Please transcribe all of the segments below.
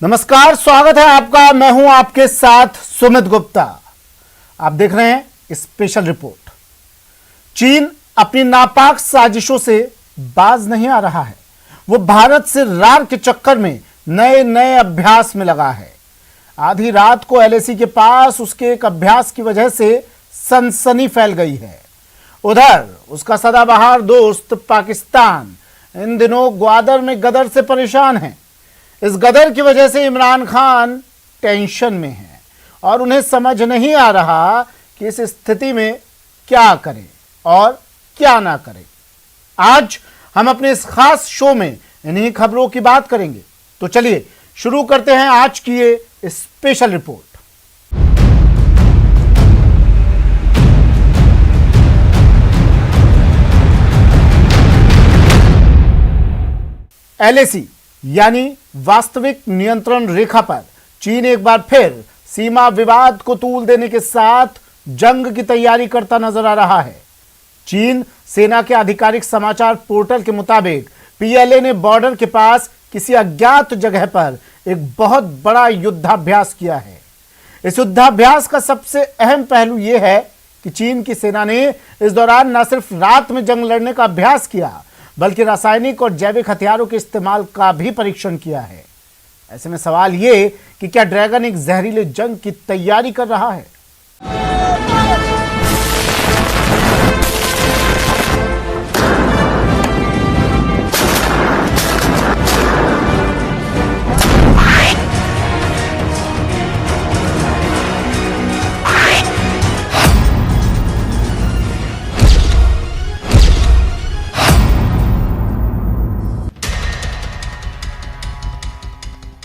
नमस्कार, स्वागत है आपका। मैं हूं आपके साथ सुमित गुप्ता। आप देख रहे हैं स्पेशल रिपोर्ट। चीन अपनी नापाक साजिशों से बाज नहीं आ रहा है। वो भारत से रार के चक्कर में नए नए अभ्यास में लगा है। आधी रात को एलएसी के पास उसके एक अभ्यास की वजह से सनसनी फैल गई है। उधर उसका सदाबहार दोस्त पाकिस्तान इन दिनों ग्वादर में गदर से परेशान है। इस गदर की वजह से इमरान खान टेंशन में है और उन्हें समझ नहीं आ रहा कि इस स्थिति में क्या करें और क्या ना करें। आज हम अपने इस खास शो में इन्हीं खबरों की बात करेंगे। तो चलिए शुरू करते हैं आज की ये स्पेशल रिपोर्ट। एलएसी यानी वास्तविक नियंत्रण रेखा पर चीन एक बार फिर सीमा विवाद को तूल देने के साथ जंग की तैयारी करता नजर आ रहा है। चीन सेना के आधिकारिक समाचार पोर्टल के मुताबिक पीएलए ने बॉर्डर के पास किसी अज्ञात जगह पर एक बहुत बड़ा युद्धाभ्यास किया है। इस युद्धाभ्यास का सबसे अहम पहलू यह है कि चीन की सेना ने इस दौरान न सिर्फ रात में जंग लड़ने का अभ्यास किया बल्कि रासायनिक और जैविक हथियारों के इस्तेमाल का भी परीक्षण किया है। ऐसे में सवाल ये कि क्या ड्रैगन एक जहरीले जंग की तैयारी कर रहा है?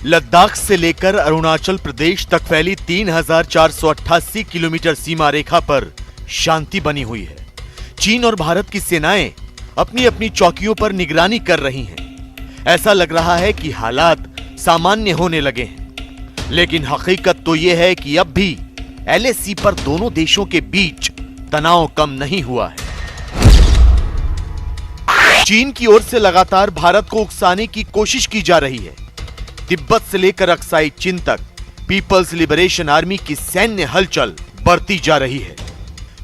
लद्दाख से लेकर अरुणाचल प्रदेश तक फैली 3,488 किलोमीटर सीमा रेखा पर शांति बनी हुई है। चीन और भारत की सेनाएं अपनी अपनी चौकियों पर निगरानी कर रही हैं। ऐसा लग रहा है कि हालात सामान्य होने लगे हैं, लेकिन हकीकत तो यह है कि अब भी एलएसी पर दोनों देशों के बीच तनाव कम नहीं हुआ है। चीन की ओर से लगातार भारत को उकसाने की कोशिश की जा रही है। तिब्बत से लेकर अक्साई चीन तक पीपल्स लिबरेशन आर्मी की सैन्य हलचल बढ़ती जा रही है।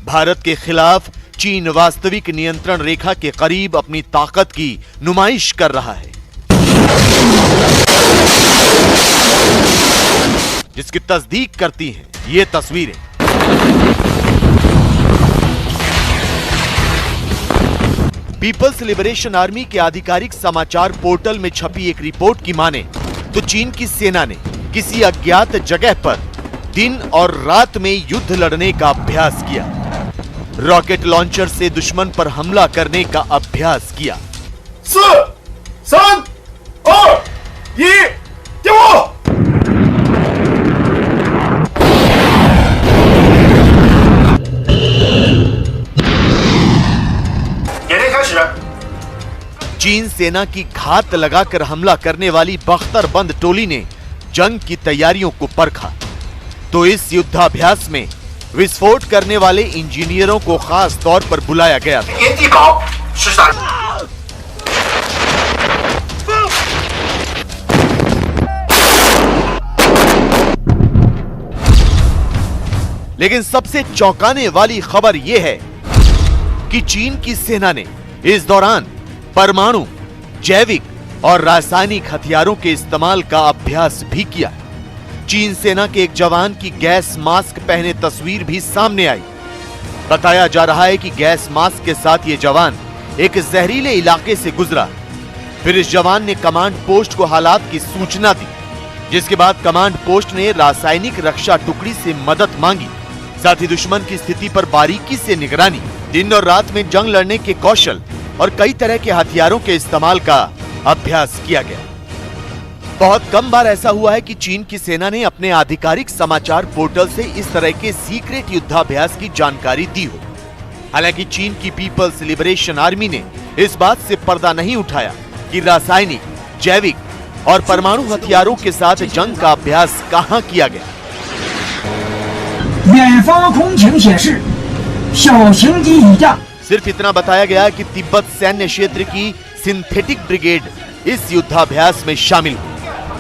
भारत के खिलाफ चीन वास्तविक नियंत्रण रेखा के करीब अपनी ताकत की नुमाइश कर रहा है, जिसकी तस्दीक करती हैं ये तस्वीरें। पीपल्स लिबरेशन आर्मी के आधिकारिक समाचार पोर्टल में छपी एक रिपोर्ट की माने तो चीन की सेना ने किसी अज्ञात जगह पर दिन और रात में युद्ध लड़ने का अभ्यास किया। रॉकेट लॉन्चर से दुश्मन पर हमला करने का अभ्यास किया। 4、3、2、1，点火！演练开始。 चीन सेना की घात लगाकर हमला करने वाली बख्तरबंद टोली ने जंग की तैयारियों को परखा तो इस युद्धाभ्यास में विस्फोट करने वाले इंजीनियरों को खास तौर पर बुलाया गया था। लेकिन सबसे चौंकाने वाली खबर यह है कि चीन की सेना ने इस दौरान परमाणु, जैविक और रासायनिक हथियारों के इस्तेमाल का अभ्यास भी किया। चीन सेना के एक जवान की गैस मास्क पहने तस्वीर भी सामने आई। बताया जा रहा है कि गैस मास्क के साथ ये जवान एक जहरीले इलाके से गुजरा। फिर इस जवान ने कमांड पोस्ट को हालात की सूचना दी, जिसके बाद कमांड पोस्ट ने रासायनिक रक्षा टुकड़ी से मदद मांगी। साथ ही दुश्मन की स्थिति पर बारीकी से निगरानी, दिन और रात में जंग लड़ने के कौशल और कई तरह के हथियारों के इस्तेमाल का अभ्यास किया गया। बहुत कम बार ऐसा हुआ है कि चीन की सेना ने अपने आधिकारिक समाचार पोर्टल से इस तरह के सीक्रेट युद्धाभ्यास की जानकारी दी हो। हालांकि चीन की पीपल्स लिबरेशन आर्मी ने इस बात से पर्दा नहीं उठाया कि रासायनिक, जैविक और परमाणु हथियारों के साथ जंग का अभ्यास कहां किया गया। 远方空情显示，小型机已降。 सिर्फ इतना बताया गया कि तिब्बत सैन्य क्षेत्र की सिंथेटिक ब्रिगेड इस युद्धाभ्यास में शामिल हुई।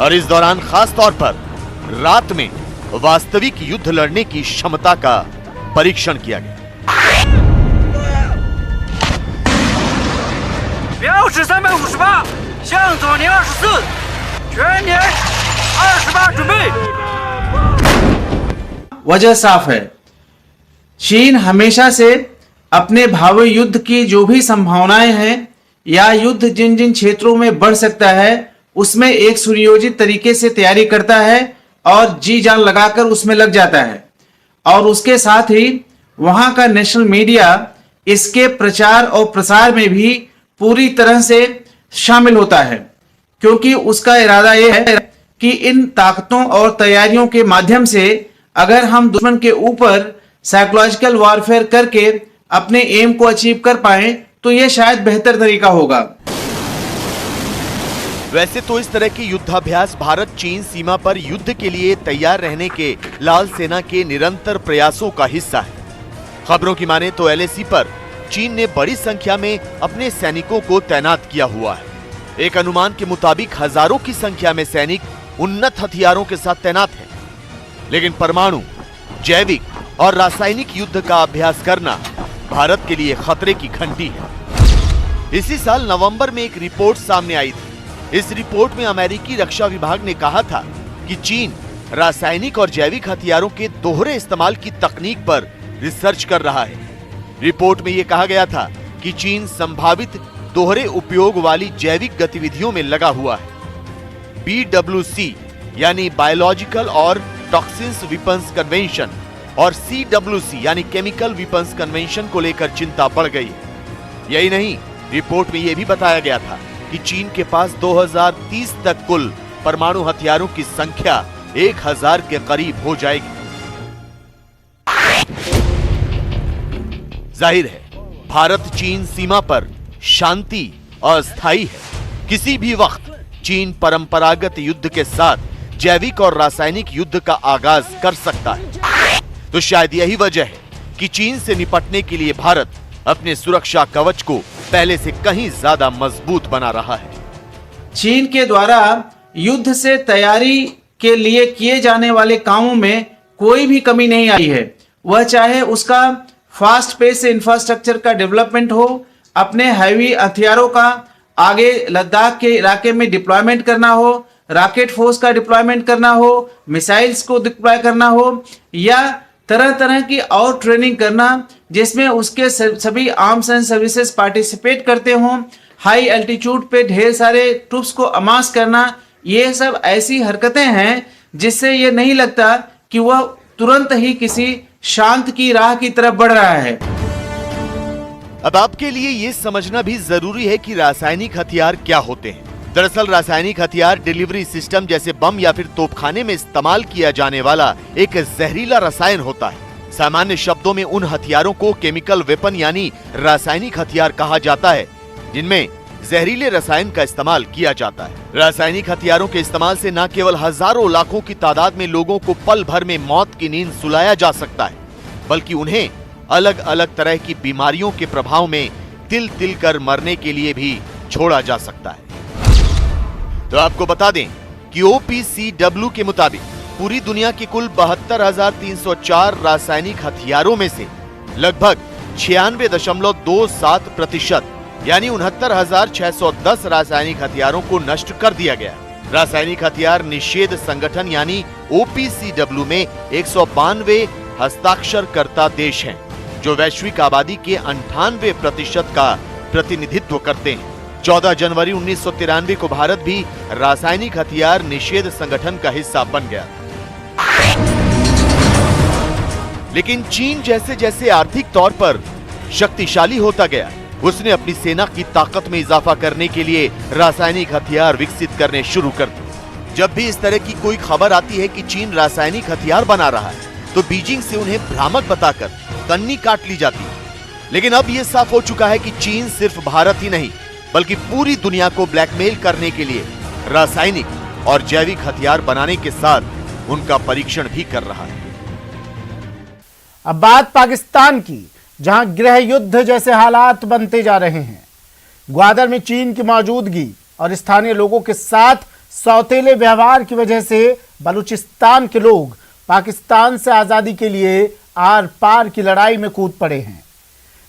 और इस दौरान खास तौर पर रात में वास्तविक युद्ध लड़ने की क्षमता का परीक्षण किया गया। 标尺358，向左年24，全年28准备。 वजह साफ है, चीन हमेशा से अपने भावी युद्ध की जो भी संभावनाएं हैं या युद्ध जिन जिन क्षेत्रों में बढ़ सकता है उसमें एक सुनियोजित तरीके से तैयारी करता है और जी जान लगाकर उसमें लग जाता है। और उसके साथ ही वहां का नेशनल मीडिया इसके प्रचार और प्रसार में भी पूरी तरह से शामिल होता है, क्योंकि उसका इरादा यह है कि इन ताकतों और तैयारियों के माध्यम से अगर हम दुश्मन के ऊपर साइकोलॉजिकल वॉरफेयर करके अपने एम को अचीव कर पाए तो यह शायद बेहतर तरीका होगा। वैसे तो इस तरह के युद्धाभ्यास भारत चीन सीमा पर युद्ध के लिए तैयार रहने के लाल सेना के निरंतर प्रयासों का हिस्सा है। खबरों की माने तो एलएसी पर चीन ने बड़ी संख्या में अपने सैनिकों को तैनात किया हुआ है। एक अनुमान के मुताबिक हजारों की संख्या में सैनिक उन्नत हथियारों के साथ तैनात हैं। लेकिन परमाणु, जैविक और रासायनिक युद्ध का अभ्यास करना भारत के लिए खतरे की घंटी है। इसी साल नवंबर में एक रिपोर्ट सामने आई थी। इस रिपोर्ट में अमेरिकी रक्षा विभाग ने कहा था कि चीन रासायनिक और जैविक हथियारों के दोहरे इस्तेमाल की तकनीक पर रिसर्च कर रहा है। रिपोर्ट में यह कहा गया था कि चीन संभावित दोहरे उपयोग वाली जैविक गतिविधियों में लगा हुआ है। BWC यानी बायोलॉजिकल और टॉक्सिन्स वेपन्स कन्वेंशन और CWC यानी केमिकल वेपन्स कन्वेंशन को लेकर चिंता बढ़ गई है। यही नहीं, रिपोर्ट में यह भी बताया गया था कि चीन के पास 2030 तक कुल परमाणु हथियारों की संख्या 1000 के करीब हो जाएगी। जाहिर है, भारत चीन सीमा पर शांति अस्थायी है। किसी भी वक्त चीन परंपरागत युद्ध के साथ जैविक और रासायनिक युद्ध का आगाज कर सकता है। तो शायद यही वजह है कि चीन से निपटने के लिए भारत अपने सुरक्षा कवच को पहले से कहीं ज्यादा मजबूत बना रहा है। चीन के द्वारा युद्ध से तैयारी के लिए किए जाने वाले कामों में कोई भी कमी नहीं आई है। वह चाहे उसका फास्ट पेस से इंफ्रास्ट्रक्चर का डेवलपमेंट हो, अपने हैवी हथियारों का आगे लद्दाख के इलाके में डिप्लॉयमेंट करना हो, रॉकेट फोर्स का डिप्लॉयमेंट करना हो, मिसाइल्स को डिप्लॉय करना हो या तरह तरह की और ट्रेनिंग करना जिसमें उसके सभी आर्म्स एंड सर्विसेज पार्टिसिपेट करते हों, हाई एल्टीट्यूड पे ढेर सारे ट्रूप्स को अमास करना, ये सब ऐसी हरकतें हैं जिससे ये नहीं लगता कि वह तुरंत ही किसी शांत की राह की तरफ बढ़ रहा है। अब आपके लिए यह समझना भी जरूरी है कि रासायनिक हथियार क्या होते हैं। दरअसल रासायनिक हथियार डिलीवरी सिस्टम जैसे बम या फिर तोपखाने में इस्तेमाल किया जाने वाला एक जहरीला रसायन होता है। सामान्य शब्दों में उन हथियारों को केमिकल वेपन यानी रासायनिक हथियार कहा जाता है जिनमें जहरीले रसायन का इस्तेमाल किया जाता है। रासायनिक हथियारों के इस्तेमाल से न केवल हजारों लाखों की तादाद में लोगों को पल भर में मौत की नींद सुलाया जा सकता है, बल्कि उन्हें अलग अलग तरह की बीमारियों के प्रभाव में तिल तिल कर मरने के लिए भी छोड़ा जा सकता है। तो आपको बता दें कि OPCW के मुताबिक पूरी दुनिया के कुल 72,304 रासायनिक हथियारों में से लगभग 96.27% यानी 69,610 रासायनिक हथियारों को नष्ट कर दिया गया। रासायनिक हथियार निषेध संगठन यानी OPCW में 192 हस्ताक्षरकर्ता देश हैं, जो वैश्विक आबादी के 98% का प्रतिनिधित्व करते हैं। 14 जनवरी 1993 को भारत भी रासायनिक हथियार निषेध संगठन का हिस्सा बन गया। लेकिन चीन जैसे जैसे आर्थिक तौर पर शक्तिशाली होता गया, उसने अपनी सेना की ताकत में इजाफा करने के लिए रासायनिक हथियार विकसित करने शुरू कर दिए। जब भी इस तरह की कोई खबर आती है कि चीन रासायनिक हथियार बना रहा है, तो बीजिंग से उन्हें भ्रामक बताकर कन्नी काट ली जाती है। लेकिन अब यह साफ हो चुका है कि चीन सिर्फ भारत ही नहीं बल्कि पूरी दुनिया को ब्लैकमेल करने के लिए रासायनिक और जैविक हथियार बनाने के साथ उनका परीक्षण भी कर रहा है। अब बात पाकिस्तान की, जहां गृह युद्ध जैसे हालात बनते जा रहे हैं। ग्वादर में चीन की मौजूदगी और स्थानीय लोगों के साथ सौतेले व्यवहार की वजह से बलूचिस्तान के लोग पाकिस्तान से आजादी के लिए आर पार की लड़ाई में कूद पड़े हैं।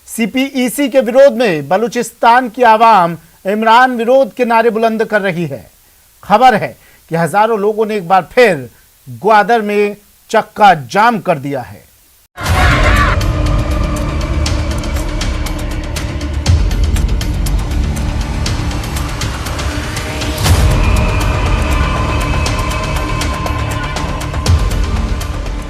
सीपीईसी के विरोध में बलूचिस्तान की आवाम इमरान विरोध के नारे बुलंद कर रही है। खबर है कि हजारों लोगों ने एक बार फिर ग्वादर में चक्का जाम कर दिया है।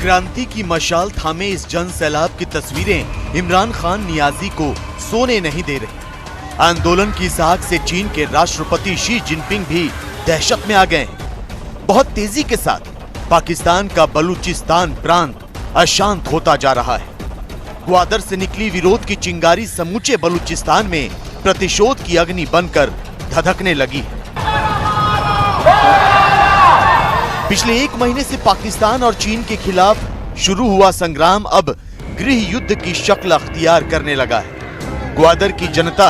क्रांति की मशाल थामे इस जन सैलाब की तस्वीरें इमरान खान नियाजी को सोने नहीं दे रही। आंदोलन की साख से चीन के राष्ट्रपति शी जिनपिंग भी दहशत में आ गए हैं। बहुत तेजी के साथ पाकिस्तान का बलूचिस्तान प्रांत अशांत होता जा रहा है। ग्वादर से निकली विरोध की चिंगारी समूचे बलूचिस्तान में प्रतिशोध की अग्नि बनकर धधकने लगी है। पिछले एक महीने से पाकिस्तान और चीन के खिलाफ शुरू हुआ संग्राम अब गृह युद्ध की शक्ल अख्तियार करने लगा है। ग्वादर की जनता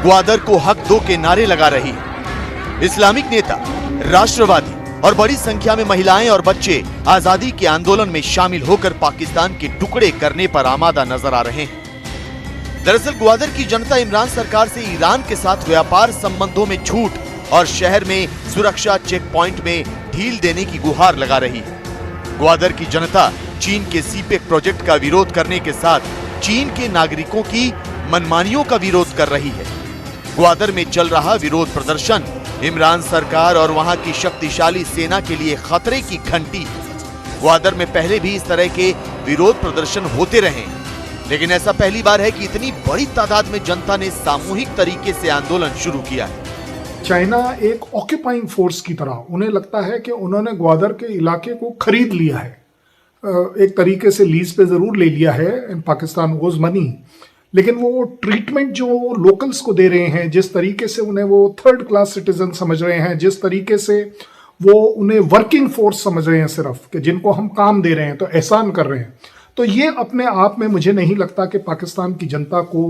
ग्वादर को हक दो के नारे लगा रही है। इस्लामिक नेता, राष्ट्रवादी और बड़ी संख्या में महिलाएं और बच्चे आजादी के आंदोलन में शामिल होकर पाकिस्तान के टुकड़े करने पर आमादा नजर आ रहे हैं। दरअसल ग्वादर की जनता इमरान सरकार से ईरान के साथ व्यापार संबंधों में छूट और शहर में सुरक्षा चेक पॉइंट में ढील देने की गुहार लगा रही है। ग्वादर की जनता चीन के सीपेक प्रोजेक्ट का विरोध करने के साथ चीन के नागरिकों की मनमानियों का विरोध कर रही है। ग्वादर में चल रहा विरोध प्रदर्शन इमरान सरकार और वहां की शक्तिशाली सेना के लिए खतरे की घंटी है। ग्वादर में पहले भी इस तरह के विरोध प्रदर्शन होते रहे, लेकिन ऐसा पहली बार है कि इतनी बड़ी तादाद में जनता ने सामूहिक तरीके से आंदोलन शुरू किया है। चाइना एक ऑक्यूपाइंग फोर्स की तरह, उन्हें लगता है कि उन्होंने ग्वादर के इलाके को खरीद लिया है। एक तरीके से लीज पे जरूर ले लिया है, इन पाकिस्तान ओज मनी, लेकिन वो ट्रीटमेंट जो लोकल्स को दे रहे हैं, जिस तरीके से उन्हें वो थर्ड क्लास सिटीजन समझ रहे हैं, जिस तरीके से वो उन्हें वर्किंग फोर्स समझ रहे हैं सिर्फ कि जिनको हम काम दे रहे हैं तो एहसान कर रहे हैं, तो ये अपने आप में मुझे नहीं लगता कि पाकिस्तान की जनता को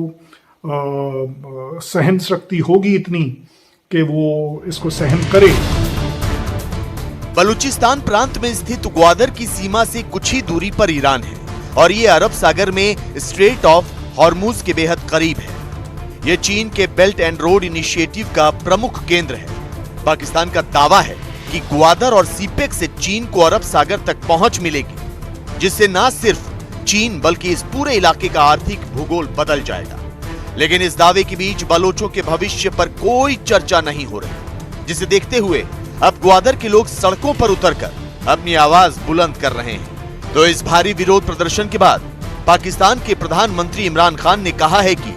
सहन शक्ति होगी इतनी कि वो इसको सहन करे। बलूचिस्तान प्रांत में स्थित ग्वादर की सीमा से कुछ ही दूरी पर ईरान है और ये अरब सागर में स्ट्रेट ऑफ हॉर्मुज के बेहद करीब है। यह चीन के बेल्ट एंड रोड इनिशिएटिव का प्रमुख केंद्र है। पाकिस्तान का दावा है कि ग्वादर और सीपेक से चीन को अरब सागर तक पहुंच मिलेगी, जिससे न सिर्फ चीन बल्कि इस पूरे इलाके का आर्थिक भूगोल बदल जाएगा। लेकिन इस दावे के बीच बलोचों के भविष्य पर कोई चर्चा नहीं हो रही, जिसे देखते हुए अब ग्वादर के लोग सड़कों पर उतरकर अपनी आवाज बुलंद कर रहे हैं। तो इस भारी विरोध प्रदर्शन के बाद पाकिस्तान के प्रधानमंत्री इमरान खान ने कहा है कि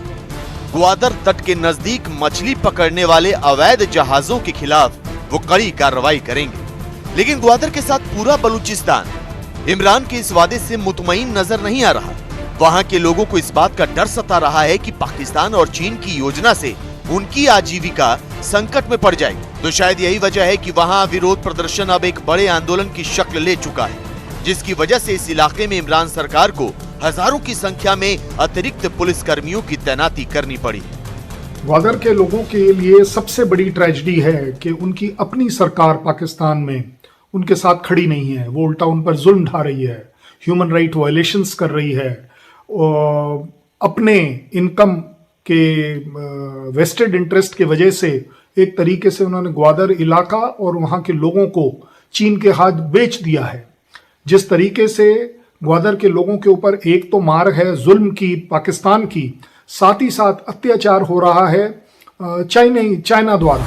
ग्वादर तट के नजदीक मछली पकड़ने वाले अवैध जहाजों के खिलाफ वो कड़ी कार्रवाई करेंगे। लेकिन ग्वादर के साथ पूरा बलूचिस्तान इमरान के इस वादे से मुतमईन नजर नहीं आ रहा। वहां के लोगों को इस बात का डर सता रहा है कि पाकिस्तान और चीन की योजना से उनकी आजीविका संकट में पड़ जाएगी। तो शायद यही वजह है कि वहां विरोध प्रदर्शन अब एक बड़े आंदोलन की शक्ल ले चुका है, जिसकी वजह से इस इलाके में इमरान सरकार को हजारों की संख्या में अतिरिक्त पुलिस कर्मियों की तैनाती करनी पड़ी। ग्वादर के लोगों के लिए सबसे बड़ी ट्रेजेडी है कि उनकी अपनी सरकार पाकिस्तान में उनके साथ खड़ी नहीं है। वो उल्टा उन पर जुल्म ढा रही है, ह्यूमन राइट वायलेशंस कर रही है, अपने इनकम के वेस्टेड इंटरेस्ट की वजह से एक तरीके से उन्होंने ग्वादर इलाका और वहाँ के लोगों को चीन के हाथ बेच दिया है। जिस तरीके से ग्वादर के लोगों के ऊपर एक तो मार है जुल्म की पाकिस्तान की, साथ ही साथ अत्याचार हो रहा है चाइना द्वारा।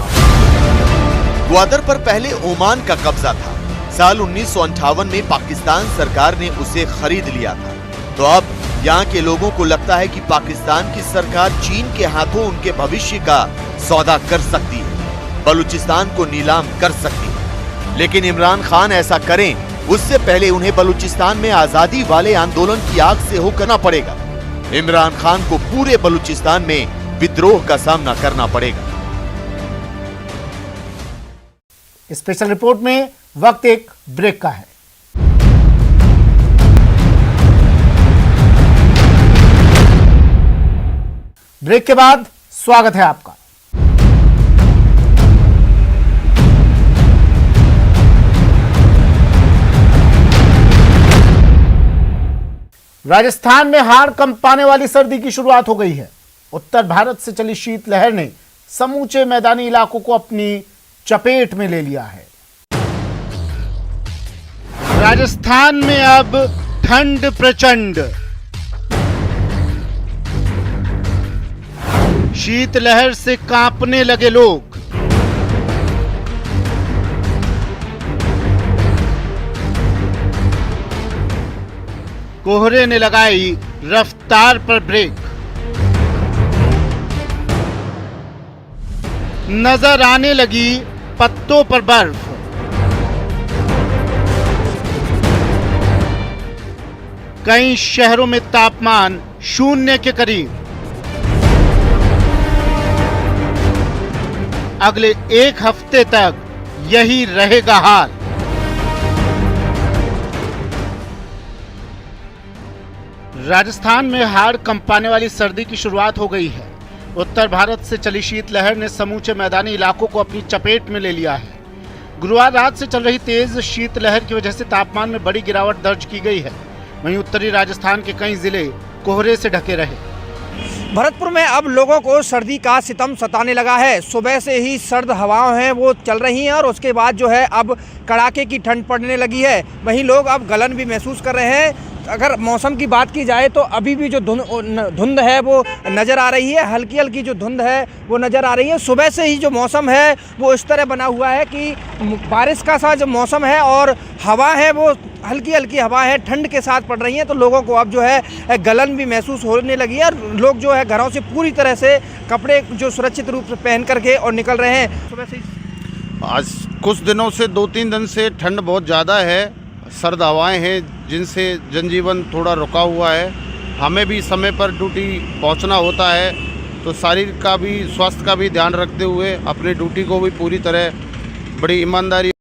ग्वादर पर पहले ओमान का कब्जा था। साल 1958 में पाकिस्तान सरकार ने उसे खरीद लिया था। तो अब यहाँ के लोगों को लगता है कि पाकिस्तान की सरकार चीन के हाथों उनके भविष्य का सौदा कर सकती है, बलूचिस्तान को नीलाम कर सकती है। लेकिन इमरान खान ऐसा करें उससे पहले उन्हें बलूचिस्तान में आजादी वाले आंदोलन की आग से होकर पड़ेगा। इमरान खान को पूरे बलूचिस्तान में विद्रोह का सामना करना पड़ेगा। स्पेशल रिपोर्ट में वक्त एक ब्रेक का है। ब्रेक के बाद स्वागत है आपका। राजस्थान में हाड़ कंपाने वाली सर्दी की शुरुआत हो गई है। उत्तर भारत से चली शीतलहर ने समूचे मैदानी इलाकों को अपनी चपेट में ले लिया है। राजस्थान में अब ठंड प्रचंड। शीतलहर से कांपने लगे लोग। कोहरे ने लगाई रफ्तार पर ब्रेक। नजर आने लगी पत्तों पर बर्फ। कई शहरों में तापमान शून्य के करीब। अगले एक हफ्ते तक यही रहेगा हाल। राजस्थान में हाड़ कंपाने वाली सर्दी की शुरुआत हो गई है। उत्तर भारत से चली शीतलहर ने समूचे मैदानी इलाकों को अपनी चपेट में ले लिया है। गुरुवार रात से चल रही तेज शीतलहर की वजह से तापमान में बड़ी गिरावट दर्ज की गई है। वहीं उत्तरी राजस्थान के कई जिले कोहरे से ढके रहे। भरतपुर में अब लोगों को सर्दी का सितम सताने लगा है। सुबह से ही सर्द हवाएं हैं वो चल रही हैं और उसके बाद जो है अब कड़ाके की ठंड पड़ने लगी है। वहीं लोग अब गलन भी महसूस कर रहे हैं। अगर मौसम की बात की जाए तो अभी भी जो धुंध है वो नज़र आ रही है। हल्की हल्की जो धुंध है वो नज़र आ रही है। सुबह से ही जो मौसम है वो इस तरह बना हुआ है कि बारिश का सा जो मौसम है और हवा है वो हल्की हल्की हवा है, ठंड के साथ पड़ रही है। तो लोगों को अब जो है गलन भी महसूस होने लगी है। लोग जो है घरों से पूरी तरह से कपड़े जो सुरक्षित रूप से पहन करके और निकल रहे हैं। सुबह से आज कुछ दिनों से 2-3 दिन से ठंड बहुत ज़्यादा है। सर्द हवाएं हैं जिनसे जनजीवन थोड़ा रुका हुआ है। हमें भी समय पर ड्यूटी पहुंचना होता है, तो शारीरिक का भी स्वास्थ्य का भी ध्यान रखते हुए अपनी ड्यूटी को भी पूरी तरह बड़ी ईमानदारी